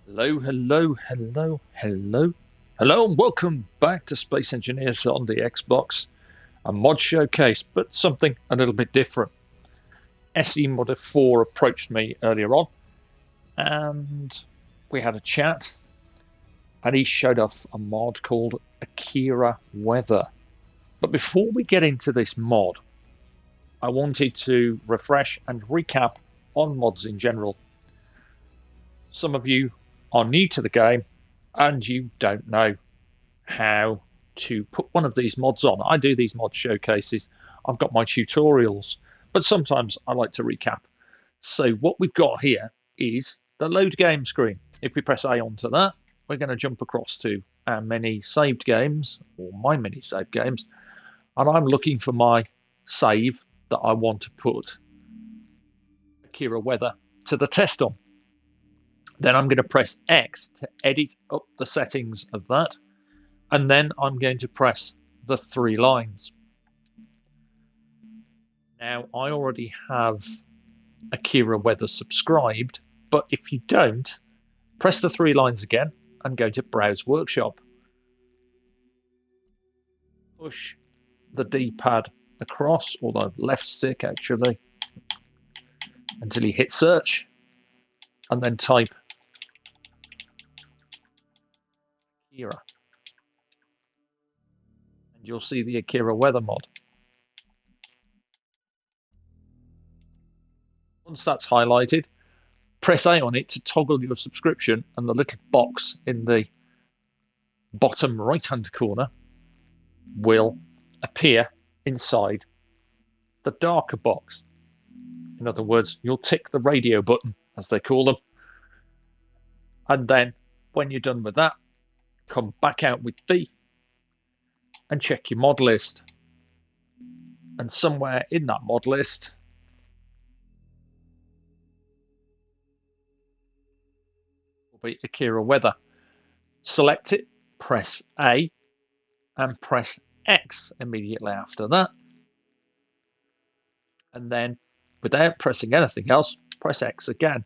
Hello, hello, hello, hello, hello, and welcome back to Space Engineers on the Xbox, a mod showcase, but something a little bit different. SE Modder 4 approached me earlier on, and we had a chat, and he showed off a mod called Akira Weather. But before we get into this mod, I wanted to refresh and recap on mods in general. Some of you are new to the game, and you don't know how to put one of these mods on. I do these mod showcases. I've got my tutorials, but sometimes I like to recap. So what we've got here is the load game screen. If we press A onto that, we're going to jump across to our many saved games, or my many saved games, and I'm looking for my save that I want to put Akira Weather to the test on. Then I'm going to press X to edit up the settings of that. And then I'm going to press the 3 lines. Now, I already have Akira Weather subscribed, but if you don't, press the 3 lines again and go to Browse Workshop. Push the D-pad across, or the left stick actually, until you hit search, and then type Akira. And you'll see the Akira Weather mod. Once that's highlighted, press A on it to toggle your subscription, and the little box in the bottom right hand corner will appear inside the darker box. In other words, you'll tick the radio button, as they call them, and then when you're done with that, come back out with B and check your mod list. And somewhere in that mod list will be Akira Weather. Select it, press A, and press X immediately after that. And then, without pressing anything else, press X again.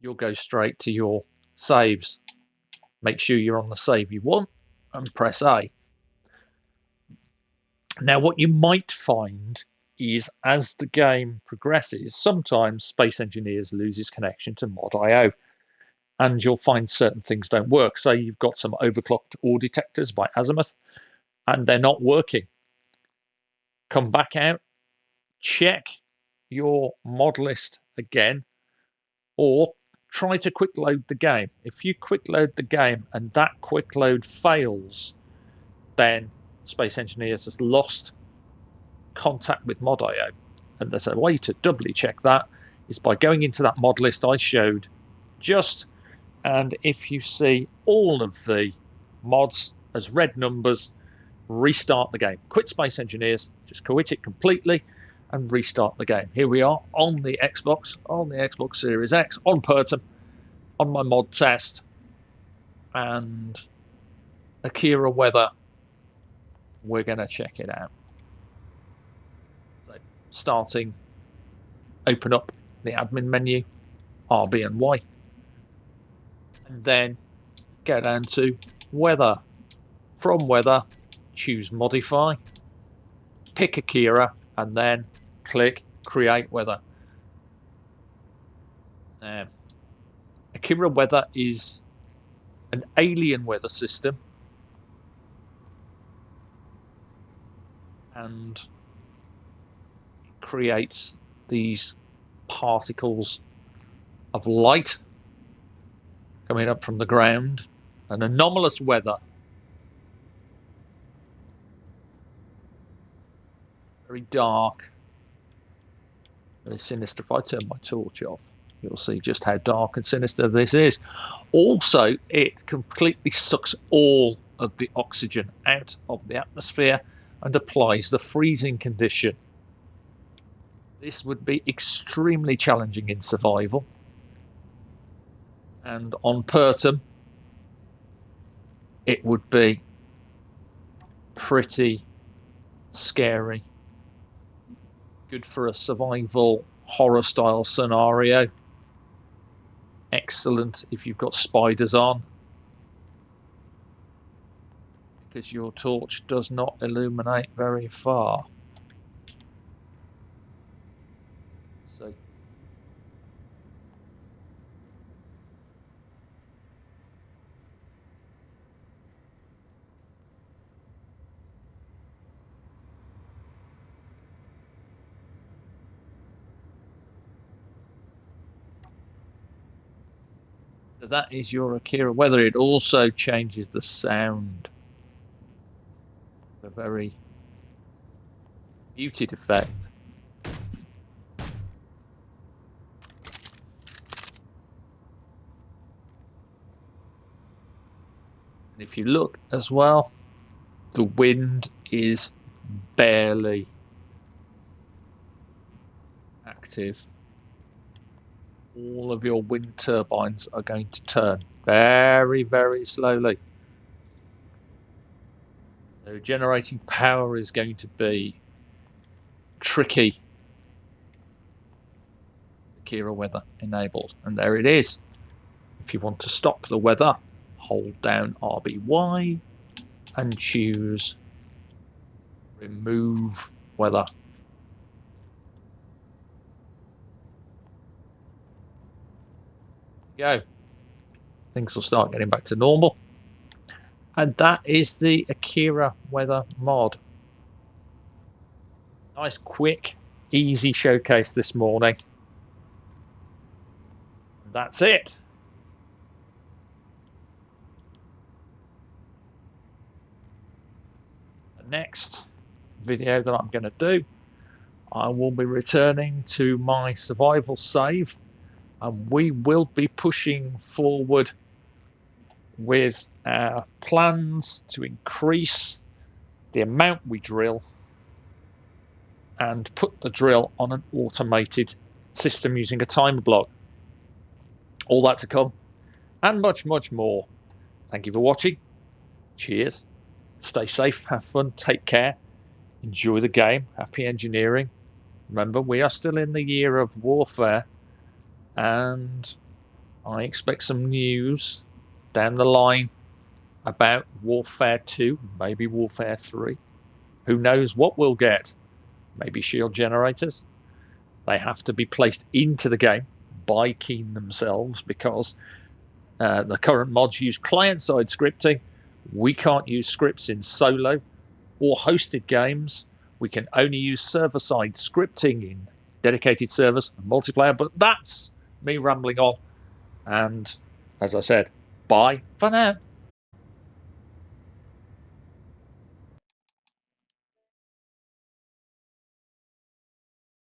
You'll go straight to your saves. Make sure you're on the save you want and press A. Now, what you might find is as the game progresses, sometimes Space Engineers loses connection to Mod.io, and you'll find certain things don't work. So you've got some overclocked ore detectors by Azimuth, and they're not working. Come back out, check your mod list again, or try to quick load the game. If you quick load the game and that quick load fails, then Space Engineers has lost contact with Mod.io. And there's a way to doubly check that is by going into that mod list I showed just, and if you see all of the mods as red numbers, restart the game. Quit Space Engineers, just quit it completely and restart the game. Here we are on the Xbox Series X, on Pertum, on my mod test, and Akira Weather, we're going to check it out. So, starting, open up the admin menu, RB and Y, and then go down to Weather. From Weather, choose Modify, pick Akira, and then click Create Weather. Akira Weather is an alien weather system, and it creates these particles of light coming up from the ground, and anomalous weather. Very dark, very sinister. If I turn my torch off, you'll see just how dark and sinister this is. Also, it completely sucks all of the oxygen out of the atmosphere and applies the freezing condition. This would be extremely challenging in survival. And on Pertum, it would be pretty scary. Good for a survival horror style scenario. excellent if you've got spiders on, because your torch does not illuminate very far. So that is your Akira weather. It also changes the sound. A very muted effect. And if you look as well, the wind is barely active. All of your wind turbines are going to turn very, very slowly. So generating power is going to be tricky. Akira weather enabled, and there it is. If you want to stop the weather, hold down RBY and choose remove weather. Go. Things will start getting back to normal. And that is the Akira weather mod. Nice, quick, easy showcase this morning. That's it. The next video that I'm going to do, I will be returning to my survival save, and we will be pushing forward with our plans to increase the amount we drill and put the drill on an automated system using a timer block. All that to come, and much, much more. Thank you for watching. Cheers. Stay safe, have fun, take care, enjoy the game, happy engineering. Remember, we are still in the year of warfare, and I expect some news down the line about Warfare 2, maybe Warfare 3. Who knows what we'll get? Maybe shield generators. They have to be placed into the game by Keen themselves, because the current mods use client-side scripting. We can't use scripts in solo or hosted games. We can only use server-side scripting in dedicated servers and multiplayer, but that's me rambling on. And as I said, bye for now.